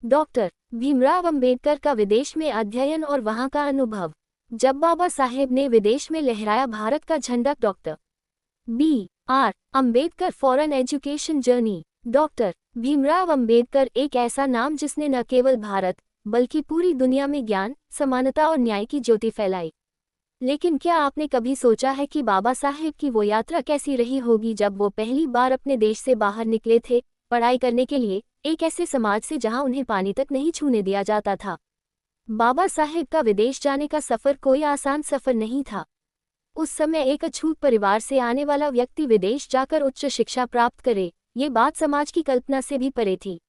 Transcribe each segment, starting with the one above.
Doctor Bhimrao Ambedkar का विदेश में अध्ययन और वहां का अनुभव। जब बाबा साहेब ने विदेश में लहराया भारत का झंडा। Doctor B.R. Ambedkar foreign education journey. Doctor Bhimrao Ambedkar एक ऐसा नाम जिसने न केवल भारत बल्कि पूरी दुनिया में ज्ञान, समानता और न्याय की ज्योति फैलाई। लेकिन क्या आपने कभी सोचा है कि बाबा साहेब की वो यात्रा कैसी रही होगी जब वो पहली बार अपने देश से बाहर निकले थे पढ़ाई करने के लिए, एक ऐसे समाज से जहां उन्हें पानी तक नहीं छूने दिया जाता था। बाबा साहेब का विदेश जाने का सफर कोई आसान सफर नहीं था। उस समय एक अछूत परिवार से आने वाला व्यक्ति विदेश जाकर उच्च शिक्षा प्राप्त करे, ये बात समाज की कल्पना से भी परे थी।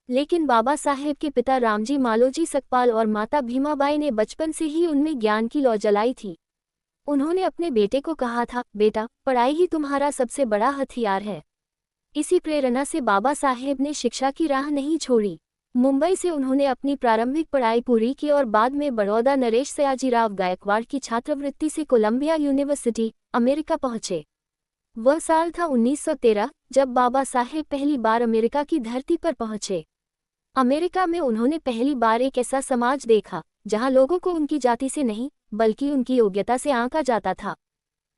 लेकिन बाबा साहेब के पिता रामजी मालोजी सकपाल और माता भीमाबाई ने बचपन से ही उनमें ज्ञान की लौ जलाई थी। उन्होंने अपने बेटे को कहा था, बेटा, पढ़ाई ही तुम्हारा सबसे बड़ा हथियार है। इसी प्रेरणा से बाबा साहेब ने शिक्षा की राह नहीं छोड़ी। मुंबई से उन्होंने अपनी प्रारंभिक पढ़ाई पूरी की और बाद में बड़ौदा नरेश सयाजीराव गायकवाड़ की छात्रवृत्ति से कोलंबिया यूनिवर्सिटी, अमेरिका पहुंचे। वह साल था 1913 जब बाबा साहेब पहली बार अमेरिका की धरती पर पहुंचे। अमेरिका में उन्होंने पहली बार एक ऐसा समाज देखा जहां लोगों को उनकी जाति से नहीं बल्कि उनकी योग्यता से आंका जाता था।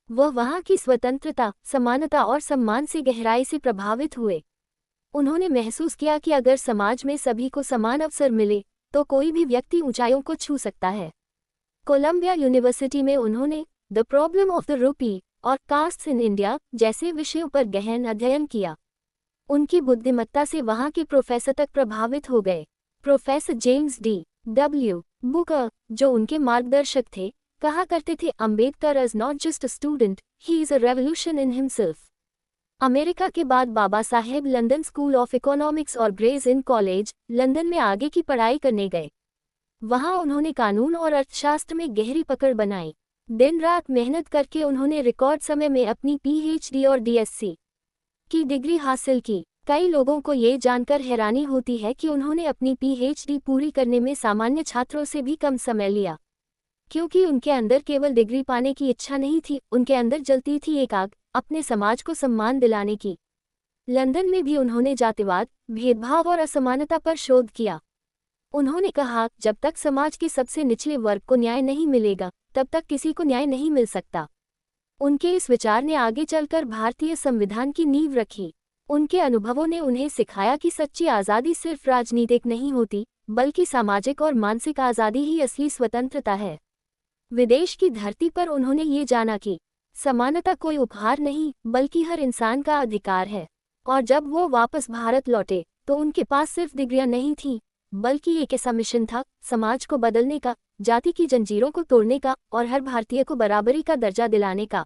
वह वहां की स्वतंत्रता, समानता और सम्मान से गहराई से प्रभावित हुए। उन्होंने महसूस किया कि अगर समाज में सभी को समान अवसर मिले तो कोई भी व्यक्ति ऊंचाइयों को छू सकता है। कोलंबिया यूनिवर्सिटी में उन्होंने the problem of the rupee और कास्ट्स इन इंडिया जैसे विषयों पर गहन अध्ययन किया। उनकी बुद्धिमत्ता से वहां के प्रोफेसर तक प्रभावित हो गए। Professor James D.W. बुकर, जो उनके मार्गदर्शक थे, कहा करते थे, Ambedkar is not just a student, he is a revolution in himself. America के बाद Baba Saheb London school of economics और ग्रेज इन कॉलेज, लंदन में आगे की पढ़ाई करने गए। वहां उन्होंने कानून और अर्थशास्त्र में गहरी पकड़ बनाई। दिन रात मेहनत करके उन्होंने रिकॉर्ड समय में अपनी PhD और DSc की डिग्री हासिल की। कई लोगों को ये जानकर हैरानी होती है कि उन्होंने अपनी PhD पूरी करने में सामान्य छात्रों से भी कम समय लिया, क्योंकि उनके अंदर केवल डिग्री पाने की इच्छा नहीं थी, उनके अंदर जलती थी एक आग, अपने समाज को सम्मान दिलाने की। लंदन में भी उन्होंने जातिवाद, भेदभाव और असमानता पर शोध किया। उन्होंने कहा, जब तक समाज के सबसे निचले वर्ग को न्याय नहीं मिलेगा तब तक किसी को न्याय नहीं मिल सकता। उनके इस विचार ने आगे चलकर भारतीय संविधान की नींव रखी। उनके अनुभवों ने उन्हें सिखाया कि सच्ची आज़ादी सिर्फ राजनीतिक नहीं होती बल्कि सामाजिक और मानसिक आज़ादी ही असली स्वतंत्रता है। विदेश की धरती पर उन्होंने ये जाना कि समानता कोई उपहार नहीं बल्कि हर इंसान का अधिकार है। और जब वो वापस भारत लौटे तो उनके पास सिर्फ डिग्रियां नहीं थीं बल्कि एक ऐसा मिशन था, समाज को बदलने का, जाति की जंजीरों को तोड़ने का और हर भारतीय को बराबरी का दर्जा दिलाने का।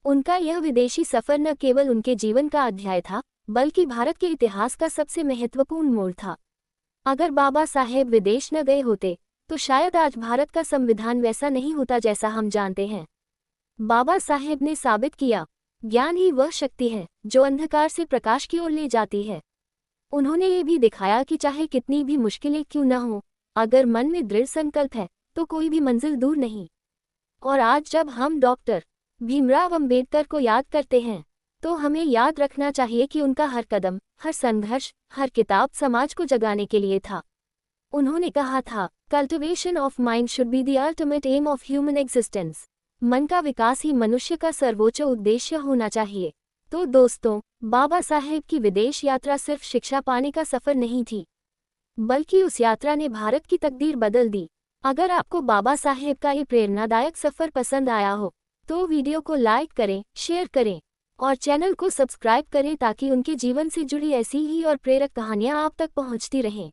उनका यह विदेशी सफर न केवल उनके जीवन का अध्याय था बल्कि भारत के इतिहास का सबसे महत्वपूर्ण मोड़ था। अगर बाबा साहेब विदेश न गए होते तो शायद आज भारत का संविधान वैसा नहीं होता जैसा हम जानते हैं। बाबा साहेब ने साबित किया, ज्ञान ही वह शक्ति है जो अंधकार से प्रकाश की ओर ले जाती है। उन्होंने ये भी दिखाया कि चाहे कितनी भी मुश्किलें क्यों न हो, अगर मन में दृढ़ संकल्प है तो कोई भी मंजिल दूर नहीं। और आज जब हम डॉक्टर भीमराव अंबेडकर को याद करते हैं तो हमें याद रखना चाहिए कि उनका हर कदम, हर संघर्ष, हर किताब समाज को जगाने के लिए था। उन्होंने कहा था, cultivation of mind should be the ultimate aim of human existence. मन का विकास ही मनुष्य का सर्वोच्च उद्देश्य होना चाहिए। तो दोस्तों, बाबा साहेब की विदेश यात्रा सिर्फ शिक्षा पाने का सफर नहीं थी बल्कि उस यात्रा ने भारत की तकदीर बदल दी। अगर आपको बाबा साहेब का ये प्रेरणादायक सफर पसंद आया हो तो वीडियो को लाइक करें, शेयर करें और चैनल को सब्सक्राइब करें ताकि उनके जीवन से जुड़ी ऐसी ही और प्रेरक कहानियां आप तक पहुंचती रहें।